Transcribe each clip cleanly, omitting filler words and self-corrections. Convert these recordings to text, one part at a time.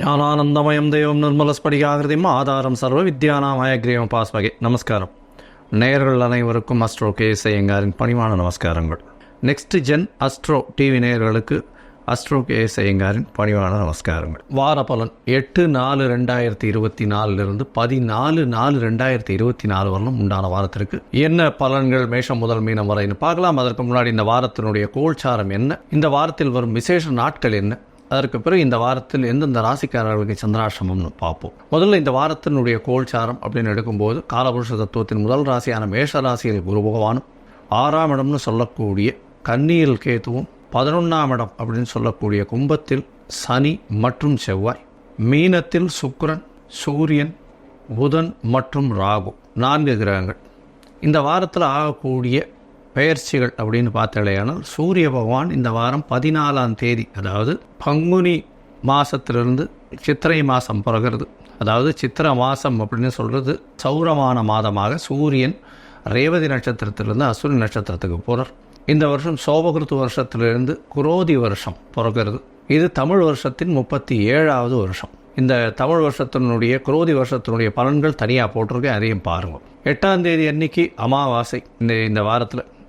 ஞானானந்தமயம் தெய்வம் நிர்மலஸ்படிகாகிருதியும் ஆதாரம் சர்வ வித்யானாம் ஹயக்ரீவம் பாஸ்மகே. நமஸ்காரம். நேயர்கள் அனைவருக்கும் அஸ்ட்ரோ கேஎஸ் ஐயங்காரின் பணிவான நமஸ்காரங்கள். நெக்ஸ்ட் ஜென் அஸ்ட்ரோ டிவி நேயர்களுக்கு அஸ்ட்ரோ கேஎஸ் ஐயங்காரின் பணிவான நமஸ்காரங்கள். வார பலன் 8/4/2024 14/4/2024 வரலும் உண்டான வாரத்திற்கு என்ன பலன்கள் மேஷம் முதல் மீனம் வரைன்னு பார்க்கலாம். அதற்கு முன்னாடி இந்த வாரத்தினுடைய கோல்சாரம் என்ன, இந்த வாரத்தில் வரும் விசேஷ நாட்கள் என்ன, அதற்கு பிறகு இந்த வாரத்தில் எந்தெந்த ராசிக்காரர்களுக்கு சந்திராஷ்டமம்னு பார்ப்போம். முதல்ல இந்த வாரத்தினுடைய கோல்சாரம் அப்படின்னு எடுக்கும்போது காலபுருஷ தத்துவத்தின் முதல் ராசியான மேஷ ராசியில் குரு பகவானும், 6ஆம் இடம்னு சொல்லக்கூடிய கன்னியில் கேதுவும், 11ஆம் இடம் அப்படின்னு சொல்லக்கூடிய கும்பத்தில் சனி மற்றும் செவ்வாய், மீனத்தில் சுக்கிரன், சூரியன், புதன் மற்றும் ராகு 4 கிரகங்கள். இந்த வாரத்தில் ஆகக்கூடிய பெயர்ச்சிகள் அப்படின்னு பார்த்தாலேயானால் சூரிய பகவான் இந்த வாரம் 14ஆம் தேதி, அதாவது பங்குனி மாதத்திலிருந்து சித்திரை மாதம் பிறகுறது, அதாவது சித்திரை மாதம் அப்படின்னு சொல்கிறது சௌரமான மாதமாக சூரியன் ரேவதி நட்சத்திரத்திலிருந்து அசுரி நட்சத்திரத்துக்கு போகிறார். இந்த வருஷம் சோபகிருத்து வருஷத்திலிருந்து குரோதி வருஷம் பிறகுறது. இது தமிழ் வருஷத்தின் 37ஆவது வருஷம். இந்த தமிழ் வருஷத்தினுடைய குரோதி வருஷத்தினுடைய பலன்கள் தனியாக போட்டிருக்கேன், அதையும் பாருங்கள். 8ஆம் தேதி அன்னைக்கு அமாவாசை.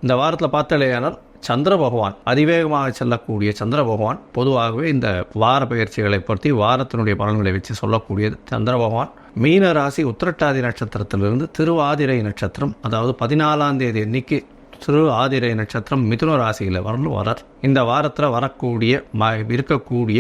இந்த வாரத்தில் பார்த்தாலேயானால் சந்திர பகவான், அதிவேகமாக செல்லக்கூடிய சந்திர பகவான், பொதுவாகவே இந்த வார பயிற்சிகளை பற்றி வாரத்தினுடைய பலன்களை வச்சு சொல்லக்கூடியது. சந்திர பகவான் மீன ராசி உத்திரட்டாதி நட்சத்திரத்திலிருந்து திருவாதிரை நட்சத்திரம், அதாவது 14ஆம் தேதி அன்னைக்கு திரு ஆதிரை நட்சத்திரம் மிதுன ராசியில் வரார். இந்த வாரத்தில் வரக்கூடிய இருக்கக்கூடிய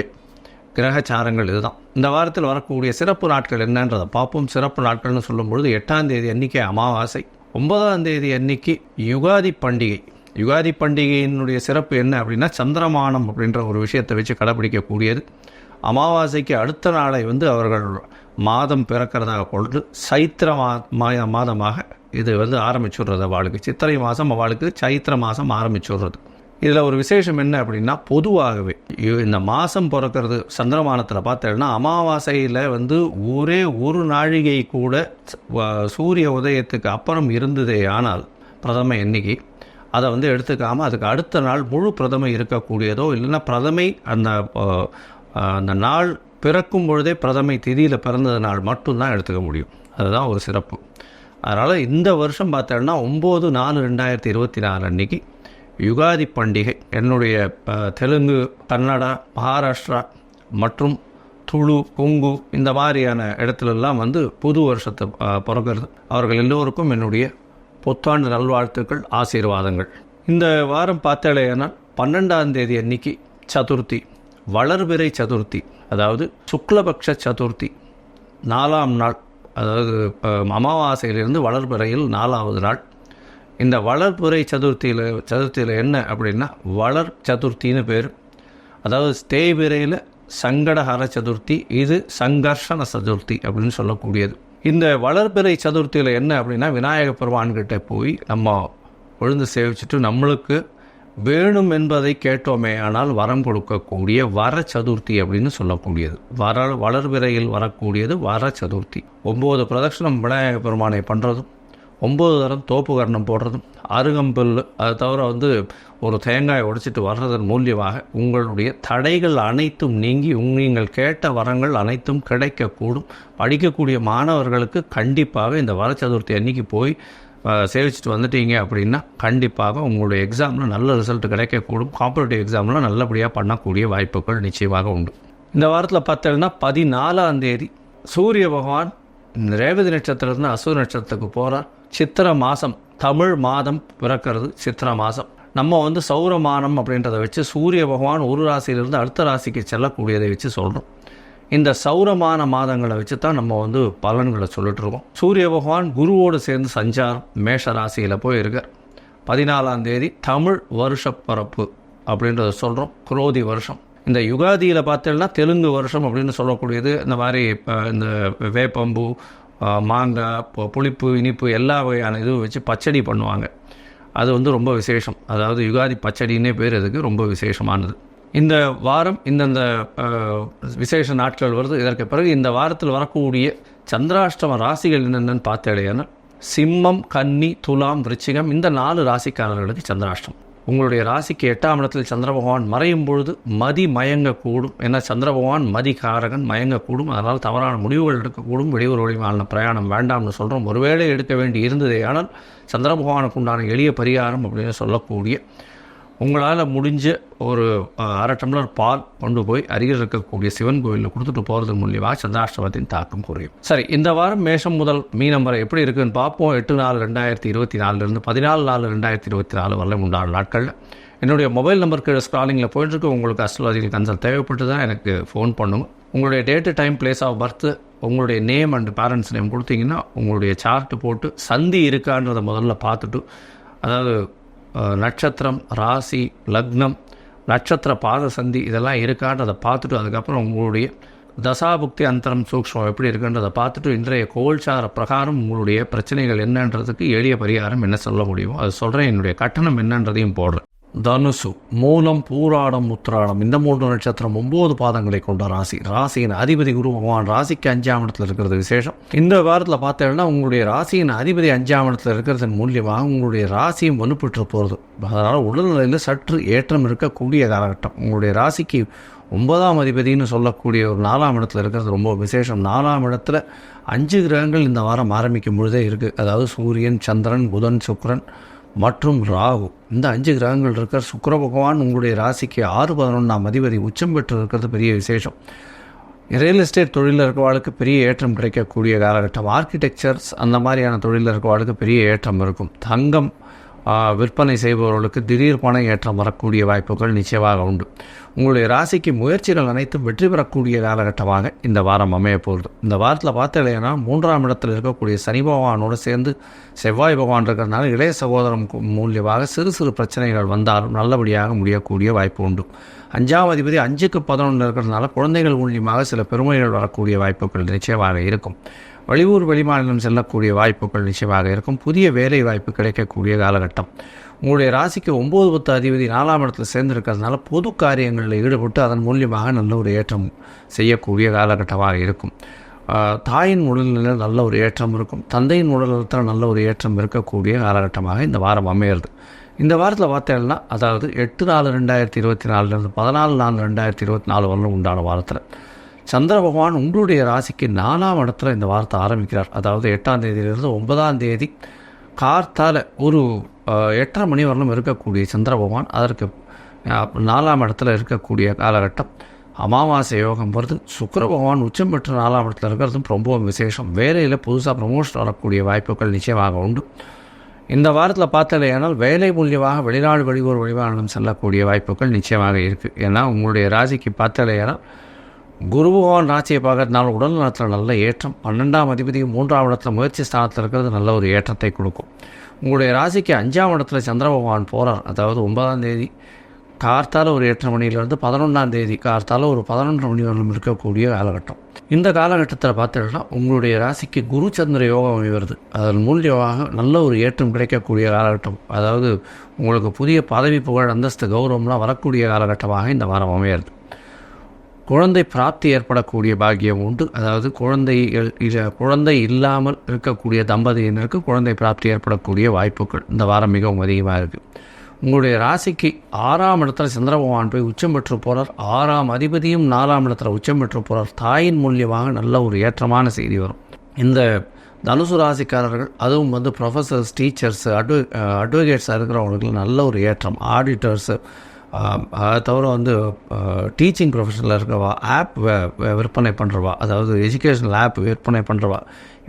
கிரகச்சாரங்கள் இதுதான். இந்த வாரத்தில் வரக்கூடிய சிறப்பு நாட்கள் என்னன்றதை பார்ப்போம். சிறப்பு நாட்கள்னு சொல்லும்பொழுது 8ஆம் தேதி அன்னைக்கு அமாவாசை, 9ஆம் தேதி அன்னைக்கு யுகாதி பண்டிகை. யுகாதி பண்டிகையினுடைய சிறப்பு என்ன அப்படின்னா சந்திரமானம் அப்படின்ற ஒரு விஷயத்தை வச்சு கடைபிடிக்கக்கூடியது. அமாவாசைக்கு அடுத்த நாளை அவர்கள் மாதம் பிறக்கிறதாக கொண்டு சைத்திர மாதமாக இது ஆரம்பிச்சுடுறது. அவளுக்கு சித்திரை மாதம், அவளுக்கு சைத்திர மாதம் ஆரம்பிச்சுடுறது. இதில் ஒரு விசேஷம் என்ன அப்படின்னா, பொதுவாகவே இந்த மாதம் பிறக்கிறது சந்திரமானத்தில் பார்த்தேன்னா அமாவாசையில் ஒரே ஒரு நாழிகை கூட சூரிய உதயத்துக்கு அப்புறம் இருந்ததே ஆனால் பிரதமை எண்ணிக்கை அதை எடுத்துக்காமல் அதுக்கு அடுத்த நாள் முழு பிரதமை இருக்கக்கூடியதோ, இல்லைன்னா பிரதமை அந்த நாள் பிறக்கும் பொழுதே பிரதமை திதியில் பிறந்தது நாள் மட்டும்தான் எடுத்துக்க முடியும். அதுதான் ஒரு சிறப்பு. அதனால் இந்த வருஷம் பார்த்தோன்னா 9/4/2024 அன்னைக்கு யுகாதி பண்டிகை. என்னுடைய தெலுங்கு, கன்னடா, மகாராஷ்டிரா மற்றும் துளு, கொங்கு இந்த மாதிரியான இடத்துலலாம் புது வருஷத்தை பிறக்கிறது. அவர்கள் எல்லோருக்கும் என்னுடைய புத்தாண்டு நல்வாழ்த்துக்கள், ஆசீர்வாதங்கள். இந்த வாரம் பார்த்தாலேனா 12ஆம் தேதி அன்னைக்கு சதுர்த்தி, வளர்பிறை சதுர்த்தி, அதாவது சுக்லபக்ஷ சதுர்த்தி, 4ஆம் நாள், அதாவது அமாவாசையிலிருந்து வளர்பிறையில் 4ஆவது நாள். இந்த வளர்பிறை சதுர்த்தியில் என்ன அப்படின்னா வளர் சதுர்த்தின்னு பேர். அதாவது தேய்பிறையில் சங்கடஹர சதுர்த்தி, இது சங்கர்ஷண சதுர்த்தி அப்படின்னு சொல்லக்கூடியது. இந்த வளர்பிறை சதுர்த்தியில் என்ன அப்படின்னா விநாயக பெருமான்கிட்ட போய் நம்ம விழுந்து சேவிச்சுட்டு நம்மளுக்கு வேணும் என்பதை கேட்டோமே ஆனால் வரம் கொடுக்கக்கூடிய வர சதுர்த்தி அப்படின்னு சொல்லக்கூடியது. வளர்பிறையில் வரக்கூடியது வர சதுர்த்தி. 9 பிரதட்சணம் விநாயக பெருமானை பண்ணுறதும், 9 தரம் தோப்பு கர்ணம் போடுறதும், அருகம்பில், அதை தவிர ஒரு தேங்காய் உடைச்சிட்டு வர்றதன் மூலியமாக உங்களுடைய தடைகள் அனைத்தும் நீங்கி நீங்கள் கேட்ட வரங்கள் அனைத்தும் கிடைக்கக்கூடும். படிக்கக்கூடிய மாணவர்களுக்கு கண்டிப்பாக இந்த வர சதுர்த்தி அன்னைக்கு போய் சேவிச்சுட்டு வந்துட்டீங்க அப்படின்னா கண்டிப்பாக உங்களுடைய எக்ஸாமில் நல்ல ரிசல்ட் கிடைக்கக்கூடும். காம்படிட்டிவ் எக்ஸாமில் நல்லபடியாக பண்ணக்கூடிய வாய்ப்புகள் நிச்சயமாக உண்டு. இந்த வாரத்தில் பார்த்தீங்கன்னா 14ஆம் தேதி சூரிய பகவான் ரேவதி நட்சத்திரத்துலேருந்து அசுர நட்சத்திரத்துக்கு போகிறார். சித்திரை மாதம், தமிழ் மாதம் பிறக்கிறது சித்திரை மாதம். நம்ம சௌரமானம் அப்படின்றத வச்சு சூரிய பகவான் ஒரு ராசியிலிருந்து அடுத்த ராசிக்கு செல்லக்கூடியதை வச்சு சொல்கிறோம். இந்த சௌரமான மாதங்களை வச்சு தான் நம்ம பலன்களை சொல்லிட்டுருக்கோம். சூரிய பகவான் குருவோடு சேர்ந்து சஞ்சாரம் மேஷ ராசியில் போய் இருக்கார். 14ஆம் தேதி தமிழ் வருஷ பரப்பு அப்படின்றத சொல்கிறோம், குரோதி வருஷம். இந்த யுகாதியில் பார்த்தீங்கன்னா தெலுங்கு வருஷம் அப்படின்னு சொல்லக்கூடியது. இந்த மாதிரி இந்த வேப்பம்பூ, மாங்காய், புளிப்பு, இனிப்பு எல்லா வகையான இதுவும் வச்சு பச்சடி பண்ணுவாங்க. அது ரொம்ப விசேஷம். அதாவது யுகாதி பச்சடின்னே பேர், அதுக்கு ரொம்ப விசேஷமானது. இந்த வாரம் இந்தந்த விசேஷ நாட்கள் வருது. இதற்கு பிறகு இந்த வாரத்தில் வரக்கூடிய சந்திராஷ்டம ராசிகள் என்னென்னு பார்த்தேன்னா சிம்மம், கன்னி, துலாம், விருச்சிகம், இந்த 4 ராசிக்காரர்களுக்கு சந்திராஷ்டம். உங்களுடைய ராசிக்கு 8ஆம் இடத்தில் சந்திர பகவான் மறையும் பொழுது மதி மயங்கக்கூடும். ஏன்னா சந்திர பகவான் மதி காரகன், மயங்கக்கூடும். அதனால் தவறான முடிவுகள் எடுக்கக்கூடும். வெளியூர் வழிமான பிரயாணம் வேண்டாம்னு சொல்கிறோம். ஒருவேளை எடுக்க வேண்டி இருந்ததே ஆனால் சந்திர பகவானுக்கு உண்டான எளிய பரிகாரம் அப்படின்னு சொல்லக்கூடிய, உங்களால் முடிஞ்ச ஒரு அரை டம்ளர் பால் கொண்டு போய் அருகில் இருக்கக்கூடிய சிவன் கோயிலில் கொடுத்துட்டு போகிறது மூலியமாக சந்திராஷ்டமத்தின் தாக்கம் குறையும். சரி, இந்த வாரம் மேஷம் முதல் மீனம் வரை எப்படி இருக்குன்னு பார்ப்போம். 8/4/2024 14/4/2024 வரல உண்டான நாட்களில் என்னுடைய மொபைல் நம்பருக்கு ஸ்க்ராலிங்கில் போயிட்டுருக்கு. உங்களுக்கு அஸ்ட்ராலஜிக்கல் கன்சல்ட் தேவைப்பட்டு தான் எனக்கு ஃபோன் பண்ணுங்க. உங்களுடைய date, time, place of birth, உங்களுடைய நேம் அண்ட் பேரண்ட்ஸ் நேம் கொடுத்தீங்கன்னா உங்களுடைய சார்ட்டு போட்டு சந்தி இருக்கான்றதை முதல்ல பார்த்துட்டு, அதாவது நட்சத்திரம், ராசி, லக்னம், நட்சத்திர பாத சந்தி இதெல்லாம் இருக்கான்றதை பார்த்துட்டு, அதுக்கப்புறம் உங்களுடைய தசாபுக்தி அந்தரம் சூக்ஷ்மம் எப்படி இருக்குன்றதை பார்த்துட்டு இன்றைய கோல்சார பிரகாரம் உங்களுடைய பிரச்சனைகள் என்னன்றதுக்கு எளிய பரிகாரம் என்ன சொல்ல முடியுமோ அது சொல்கிறேன். என்னுடைய கட்டணம் என்னன்றதையும் போடுறேன். தனுசு, மூலம், பூராடம், உத்திராடம் இந்த 3 நட்சத்திரம் 9 பாதங்களை கொண்ட ராசி. ராசியின் அதிபதி குரு பகவான் ராசிக்கு 5ஆம் இடத்துல இருக்கிறது விசேஷம். இந்த வாரத்தில் பார்த்தீங்கன்னா உங்களுடைய ராசியின் அதிபதி 5ஆம் இடத்துல இருக்கிறதன் மூலியமாக உங்களுடைய ராசியும் வலுப்பெற்று போகிறது. அதனால் உடல்நிலையில் சற்று ஏற்றம் இருக்கக்கூடிய காலகட்டம். உங்களுடைய ராசிக்கு 9ஆம் அதிபதினு சொல்லக்கூடிய ஒரு 4ஆம் இடத்துல இருக்கிறது ரொம்ப விசேஷம். 4ஆம் இடத்துல 5 கிரகங்கள் இந்த வாரம் ஆரம்பிக்கும் பொழுதே இருக்குது. அதாவது சூரியன், சந்திரன், புதன், சுக்கிரன் மற்றும் ராகு இந்த 5 கிரகங்கள் இருக்கிற சுக்கிர பகவான் உங்களுடைய ராசிக்கு 6/11ஆம் அதிபதி உச்சம் பெற்று இருக்கிறது பெரிய விசேஷம். ரியல் எஸ்டேட் தொழிலில் இருக்கிறவாளுக்கு பெரிய ஏற்றம் கிடைக்கக்கூடிய காலகட்டம். ஆர்கிடெக்சர்ஸ் அந்த மாதிரியான தொழிலில் இருக்கிறவாளுக்கு பெரிய ஏற்றம் இருக்கும். தங்கம் விற்பனை செய்பவர்களுக்கு திடீர் பண ஏற்றம் வரக்கூடிய வாய்ப்புகள் நிச்சயமாக உண்டு. உங்களுடைய ராசிக்கு முயற்சிகள் அனைத்தும் வெற்றி பெறக்கூடிய காலகட்டமாக இந்த வாரம் அமைய போகுது. இந்த வாரத்தில் பார்த்தீங்கன்னா 3ஆம் இடத்தில் இருக்கக்கூடிய சனி பகவானோடு சேர்ந்து செவ்வாய் பகவான் இருக்கிறதுனால இளைய சகோதரம் மூலியமாக சிறு சிறு பிரச்சனைகள் வந்தாலும் நல்லபடியாக முடியக்கூடிய வாய்ப்பு உண்டு. 5ஆம் அதிபதி 5/11 இருக்கிறதுனால குழந்தைகள் மூலியமாக சில பெருமைகள் வரக்கூடிய வாய்ப்புகள் நிச்சயமாக இருக்கும். வெளியூர் வெளிமாநிலம் செல்லக்கூடிய வாய்ப்புகள் நிச்சயமாக இருக்கும். புதிய வேலை வாய்ப்பு கிடைக்கக்கூடிய காலகட்டம். உங்களுடைய ராசிக்கு 9, 10 அதிபதி 4ஆம் இடத்துல சேர்ந்திருக்கிறதுனால பொது காரியங்களில் ஈடுபட்டு அதன் மூலியமாக நல்ல ஒரு ஏற்றம் செய்யக்கூடிய காலகட்டமாக இருக்கும். தாயின் உடல்நிலையில் நல்ல ஒரு ஏற்றம் இருக்கும். தந்தையின் உடல்நலத்தில் நல்ல ஒரு ஏற்றம் இருக்கக்கூடிய காலகட்டமாக இந்த வாரம் அமையிறது. இந்த வாரத்தில் பார்த்தீங்கன்னா அதாவது 8/4/2024 14/4/2024 வரலும் உண்டான வாரத்தில் சந்திர பகவான் உங்களுடைய ராசிக்கு 4ஆம் இடத்துல இந்த வாரத்தை ஆரம்பிக்கிறார். அதாவது 8ஆம் தேதியிலிருந்து 9ஆம் தேதி கார்த்தால ஒரு 8:30 மணி வரலும் இருக்கக்கூடிய சந்திர பகவான் அதற்கு 4ஆம் இடத்துல இருக்கக்கூடிய காலகட்டம். அமாவாசை யோகம் வருது. சுக்கிர பகவான் உச்சம் பெற்று 4ஆம் இடத்துல இருக்கிறதும் ரொம்ப விசேஷம். வேலையில் புதுசாக ப்ரமோஷன் வரக்கூடிய வாய்ப்புகள் நிச்சயமாக உண்டு. இந்த வாரத்தில் பார்த்தலையானால் வேலை மூலியமாக வெளிநாடு வெளியூர் வெளிமாநிலம் செல்லக்கூடிய வாய்ப்புகள் நிச்சயமாக இருக்குது. ஏன்னா உங்களுடைய ராசிக்கு பார்த்தலையானால் குரு பகவான் ராசியை பார்க்கறதுனால உடல் நலத்தில் நல்ல ஏற்றம். 12ஆம் அதிபதி 3ஆம் இடத்துல முயற்சி ஸ்தானத்தில் இருக்கிறது நல்ல ஒரு ஏற்றத்தை கொடுக்கும். உங்களுடைய ராசிக்கு 5ஆம் இடத்துல சந்திர பகவான் போகிறார். அதாவது 9ஆம் தேதி கார்த்தால ஒரு 8:30 மணியிலிருந்து 11ஆம் தேதி கார்த்தால ஒரு 11:30 மணி வரலும் இருக்கக்கூடிய காலகட்டம். இந்த காலகட்டத்தில் பார்த்தீங்கன்னா உங்களுடைய ராசிக்கு குரு சந்திர யோகம் வருது. அதன் மூலியமாக நல்ல ஒரு ஏற்றம் கிடைக்கக்கூடிய காலகட்டம். அதாவது உங்களுக்கு புதிய பதவி, புகழ், அந்தஸ்து, கௌரவம்லாம் வரக்கூடிய காலகட்டமாக இந்த வாரம் அமையிறது. குழந்தை பிராப்தி ஏற்படக்கூடிய பாக்கியம் உண்டு. அதாவது குழந்தை இல்லாமல் இருக்கக்கூடிய தம்பதியினருக்கு குழந்தை பிராப்தி ஏற்படக்கூடிய வாய்ப்புகள் இந்த வாரம் மிகவும் அதிகமாக இருக்குது. உங்களுடைய ராசிக்கு 6ஆம் இடத்துல சந்திர பகவான் போய் உச்சம் பெற்று போகிறார். 6ஆம் அதிபதியும் 4ஆம் இடத்துல உச்சம் பெற்று போகிறார். தாயின் மூலியமாக நல்ல ஒரு ஏற்றமான செய்தி வரும். இந்த தனுசு ராசிக்காரர்கள் அதுவும் ப்ரொஃபஸர்ஸ், டீச்சர்ஸ், அட்வொகேட்ஸாக இருக்கிறவங்களுக்கு நல்ல ஒரு ஏற்றம். ஆடிட்டர்ஸு, அதை தவிர டீச்சிங் ப்ரொஃபஷனில் இருக்கவா, ஆப் விற்பனை பண்ணுறவா, அதாவது எஜுகேஷனல் ஆப் விற்பனை பண்ணுறவா,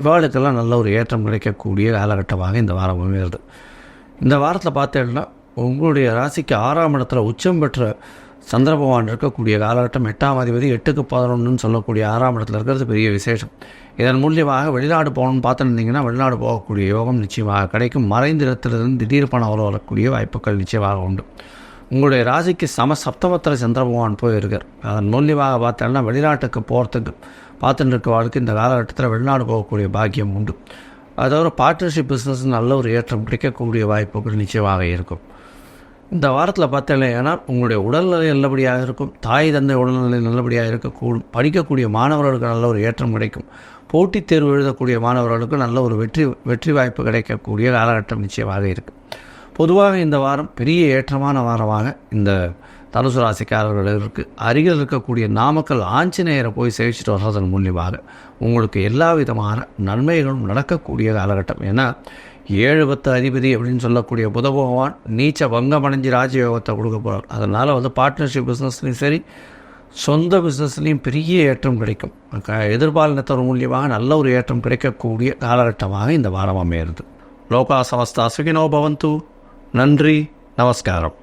இவாளுக்கெல்லாம் நல்ல ஒரு ஏற்றம் கிடைக்கக்கூடிய காலகட்டமாக இந்த வாரம் அமைகிறது. இந்த வாரத்தில் பார்த்தீங்கன்னா உங்களுடைய ராசிக்கு 6ஆம் இடத்துல உச்சம் பெற்ற சந்திர பகவான் இருக்கக்கூடிய காலகட்டம். 8ஆம் அதிபதி 8/11 சொல்லக்கூடிய 6ஆம் இடத்துல இருக்கிறது பெரிய விசேஷம். இதன் மூலியமாக வெளிநாடு போகணும்னு பார்த்துருந்தீங்கன்னா வெளிநாடு போகக்கூடிய யோகம் நிச்சயமாக கிடைக்கும். மறைந்திடத்திலிருந்து திடீர் பணம் வரக்கூடிய வாய்ப்புகள் நிச்சயமாக உண்டு. உங்களுடைய ராசிக்கு சப்தமத்தில் சந்திர பகவான் போயிருக்கார். அதன் மூலியமாக பார்த்தோம்னா வெளிநாட்டுக்கு போகிறதுக்கு பார்த்துட்டு இருக்க வாழ்க்கை இந்த காலகட்டத்தில் வெளிநாடு போகக்கூடிய பாக்கியம் உண்டு. அதோட பார்ட்னர்ஷிப் பிஸ்னஸ் நல்ல ஒரு ஏற்றம் கிடைக்கக்கூடிய வாய்ப்புகள் நிச்சயமாக இருக்கும். இந்த வாரத்தில் பார்த்தீங்கன்னா உங்களுடைய உடல்நிலை நல்லபடியாக இருக்கும். தாய் தந்தை உடல்நிலை நல்லபடியாக இருக்கக்கூடும். படிக்கக்கூடிய மாணவர்களுக்கு நல்ல ஒரு ஏற்றம் கிடைக்கும். போட்டித் தேர்வு எழுதக்கூடிய மாணவர்களுக்கு நல்ல ஒரு வெற்றி வாய்ப்பு கிடைக்கக்கூடிய காலகட்டம் நிச்சயமாக இருக்குது. பொதுவாக இந்த வாரம் பெரிய ஏற்றமான வாரமாக இந்த தனுசு ராசிக்காரர்களுக்கு அருகில் இருக்கக்கூடிய நாமக்கல் ஆஞ்சநேயரை போய் சேவிச்சுட்டு வர்றதன் மூலியமாக உங்களுக்கு எல்லா விதமான நன்மைகளும் நடக்கக்கூடிய காலகட்டம். ஏன்னா 7-10 அதிபதி அப்படின்னு சொல்லக்கூடிய புத பகவான் நீச்ச பங்கமடைஞ்சு ராஜயோகத்தை கொடுக்க போகிறார். அதனால் பார்ட்னர்ஷிப் பிஸ்னஸ்லையும் சரி, சொந்த பிஸ்னஸ்லேயும் பெரிய ஏற்றம் கிடைக்கும். எதிர்பாலினத்தவர் மூலியமாக நல்ல ஒரு ஏற்றம் கிடைக்கக்கூடிய காலகட்டமாக இந்த வாரம் அமையிறது. லோகா சமஸ்தா சுகினோ பவந்து. நன்றி, நமஸ்காரம்.